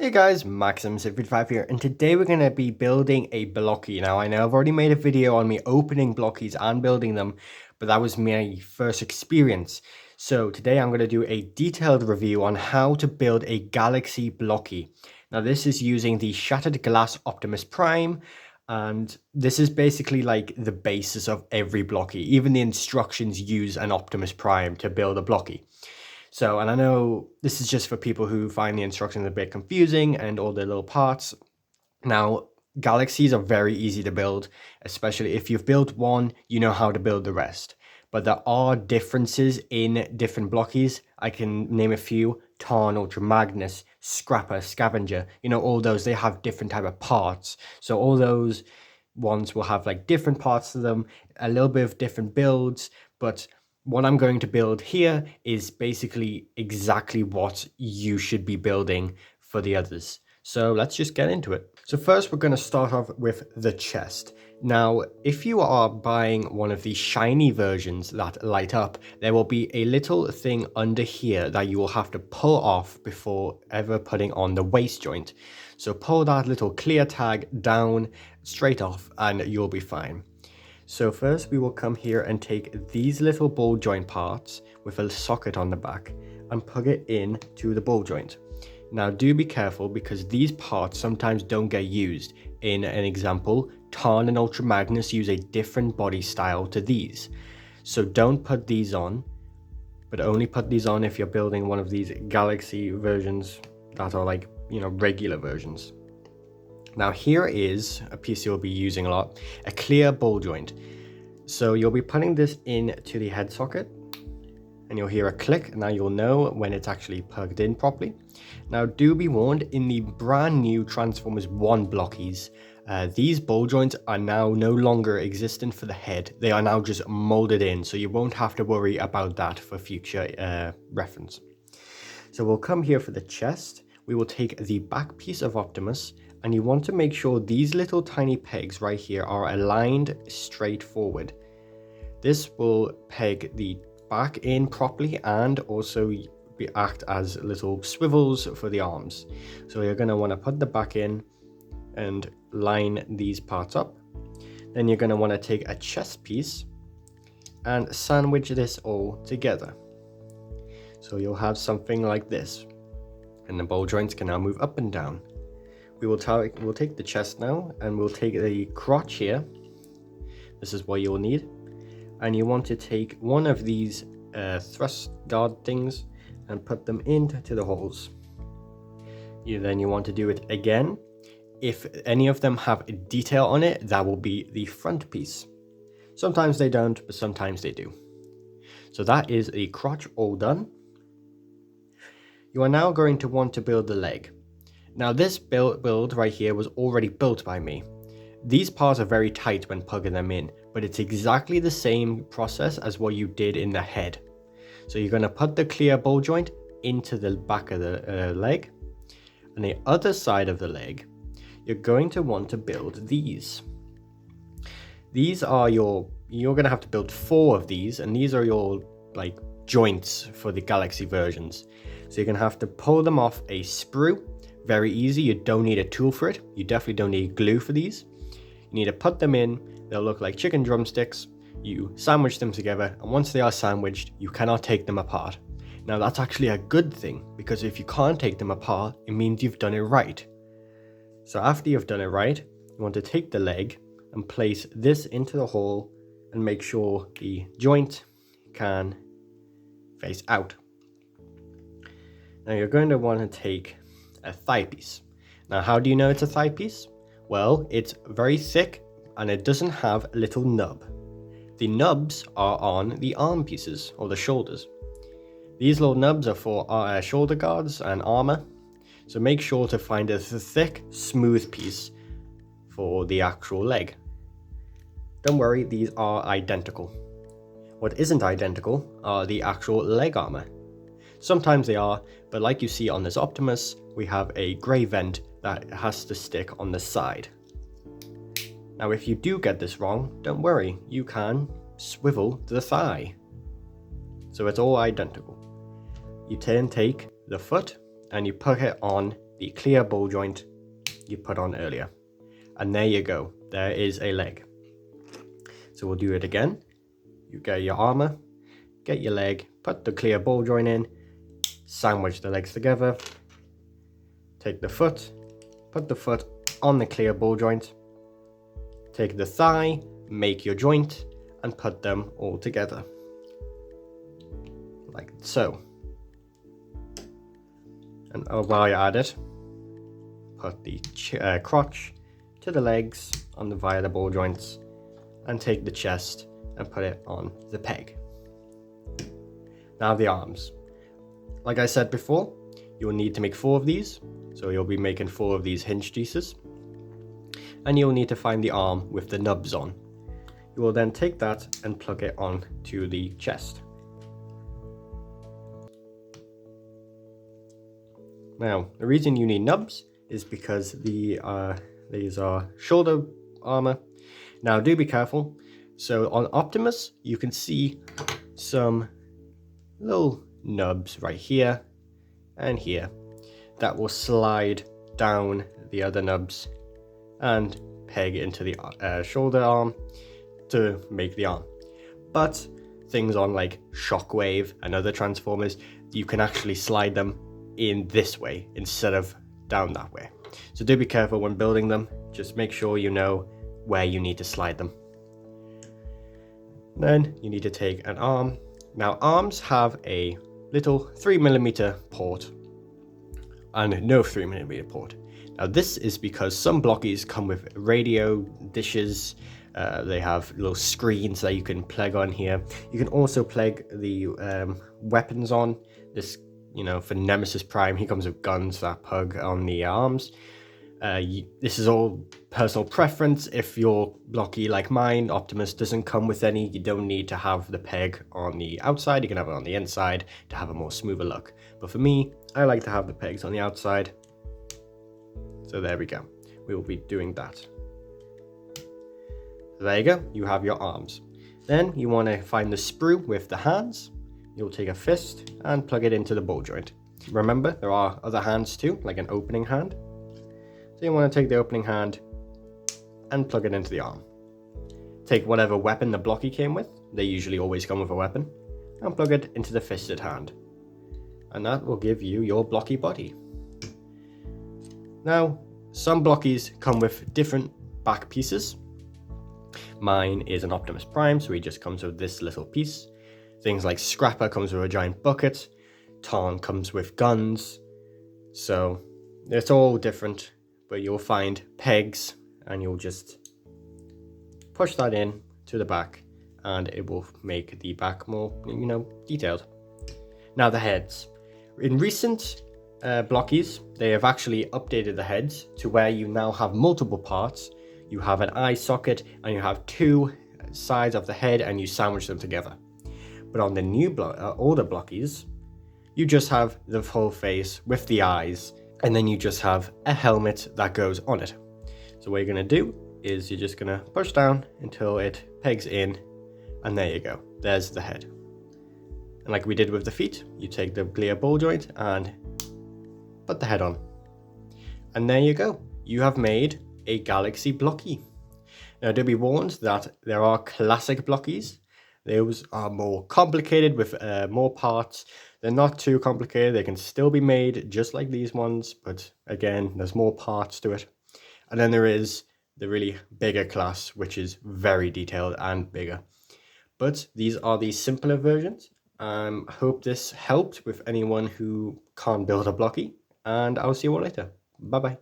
Hey guys, Maxmc55 here, and today we're going to be building a Blokee. Now, I know I've already made a video on me opening Blokees and building them, but that was my first experience. So today I'm going to do a detailed review on how to build a Galaxy Blokee. Now, this is using the Shattered Glass Optimus Prime, and this is basically like the basis of every Blokee. Even the instructions use an Optimus Prime to build a Blokee. So, and I know this is just for people who find the instructions a bit confusing and all the little parts. Now, galaxies are very easy to build, especially if you've built one, you know how to build the rest. But there are differences in different Blokees. I can name a few: Tarn, Ultra Magnus, Scrapper, Scavenger. You know, all those, they have different type of parts. So all those ones will have like different parts to them, a little bit of different builds, but what I'm going to build here is basically exactly what you should be building for the others. So let's just get into it. So first we're going to start off with the chest. Now, if you are buying one of the shiny versions that light up, there will be a little thing under here that you will have to pull off before ever putting on the waist joint. So pull that little clear tag down straight off and you'll be fine. So first we will come here and take these little ball joint parts with a socket on the back and plug it in to the ball joint. Now do be careful because these parts sometimes don't get used. In an example, Tarn and Ultra Magnus use a different body style to these. So don't put these on, but only put these on if you're building one of these Galaxy versions that are like, you know, regular versions. Now here is a piece you'll be using a lot, a clear ball joint. So you'll be putting this into the head socket and you'll hear a click. Now you'll know when it's actually plugged in properly. Now do be warned, in the brand new Transformers 1 Blokees, these ball joints are now no longer existent for the head. They are now just molded in, so you won't have to worry about that for future reference. So we'll come here for the chest. We will take the back piece of Optimus, and you want to make sure these little tiny pegs right here are aligned straight forward. This will peg the back in properly and also act as little swivels for the arms. So you're going to want to put the back in and line these parts up. Then you're going to want to take a chest piece and sandwich this all together. So you'll have something like this, and the ball joints can now move up and down. We'll take the chest now, and we'll take the crotch here. This is what you'll need, and you want to take one of these thrust guard things and put them into the holes. Then you want to do it again. If any of them have a detail on it, that will be the front piece. Sometimes they don't, but sometimes they do. So that is the crotch all done. You are now going to want to build the leg. Now this build right here was already built by me. These parts are very tight when plugging them in, but it's exactly the same process as what you did in the head. So you're going to put the clear ball joint into the back of the leg. And the other side of the leg, you're going to want to build these. These are you're going to have to build 4 of these, and these are your like joints for the Galaxy versions. So you're going to have to pull them off a sprue. Very easy, you don't need a tool for it. You definitely don't need glue for these. You need to put them in, they'll look like chicken drumsticks. You sandwich them together, and once they are sandwiched, you cannot take them apart. Now that's actually a good thing, because if you can't take them apart, it means you've done it right. So after you've done it right, you want to take the leg and place this into the hole and make sure the joint can face out. Now you're going to want to take a thigh piece. Now how do you know it's a thigh piece? Well, it's very thick and it doesn't have a little nub. The nubs are on the arm pieces or the shoulders. These little nubs are for shoulder guards and armor. So make sure to find a thick, smooth piece for the actual leg. Don't worry, these are identical. What isn't identical are the actual leg armor. Sometimes they are, but like you see on this Optimus, we have a grey vent that has to stick on the side. Now if you do get this wrong, don't worry, you can swivel the thigh. So it's all identical. You then take the foot and you put it on the clear ball joint you put on earlier. And there you go, there is a leg. So we'll do it again. You get your armor, get your leg, put the clear ball joint in, sandwich the legs together, take the foot, put the foot on the clear ball joint, take the thigh, make your joint, and put them all together. Like so. And while you're at it, put the crotch to the legs via the ball joints, and take the chest and put it on the peg. Now the arms. Like I said before, you'll need to make 4 of these, so you'll be making 4 of these hinge pieces. And you'll need to find the arm with the nubs on. You will then take that and plug it on to the chest. Now, the reason you need nubs is because these are shoulder armor. Now, do be careful. So on Optimus, you can see some little nubs right here and here that will slide down the other nubs and peg into the shoulder arm to make the arm. But things on like Shockwave and other Transformers, you can actually slide them in this way instead of down that way. So do be careful when building them. Just make sure you know where you need to slide them. Then you need to take an arm. Now arms have a little 3mm port and no 3mm port. Now this is because some Blokees come with radio dishes. They have little screens that you can plug on here. You can also plug the weapons on. This, for Nemesis Prime, he comes with guns that plug on the arms. This is all personal preference. If you're Blokee like mine, Optimus doesn't come with any. You don't need to have the peg on the outside. You can have it on the inside to have a more smoother look. But for me, I like to have the pegs on the outside. So there we go. We will be doing that. So there you go. You have your arms. Then you want to find the sprue with the hands. You'll take a fist and plug it into the ball joint. Remember, there are other hands too, like an opening hand. So you want to take the opening hand and plug it into the arm. Take whatever weapon the Blokee came with. They usually always come with a weapon. And plug it into the fisted hand. And that will give you your Blokee body. Now, some Blokees come with different back pieces. Mine is an Optimus Prime, so he just comes with this little piece. Things like Scrapper comes with a giant bucket. Tarn comes with guns. So it's all different, but you'll find pegs and you'll just push that in to the back and it will make the back more, detailed. Now the heads. In recent Blokees, they have actually updated the heads to where you now have multiple parts. You have an eye socket and you have 2 sides of the head and you sandwich them together. But on the new older Blokees, you just have the whole face with the eyes, and then you just have a helmet that goes on it. So what you're going to do is you're just going to push down until it pegs in, and there you go. There's the head. And like we did with the feet, you take the clear ball joint and put the head on. And there you go. You have made a Galaxy Blokee. Now do be warned that there are classic Blokees. Those are more complicated with more parts. They're not too complicated. They can still be made just like these ones, but again, there's more parts to it. And then there is the really bigger class, which is very detailed and bigger. But these are the simpler versions. Hope this helped with anyone who can't build a Blokee, and I'll see you all later. Bye bye.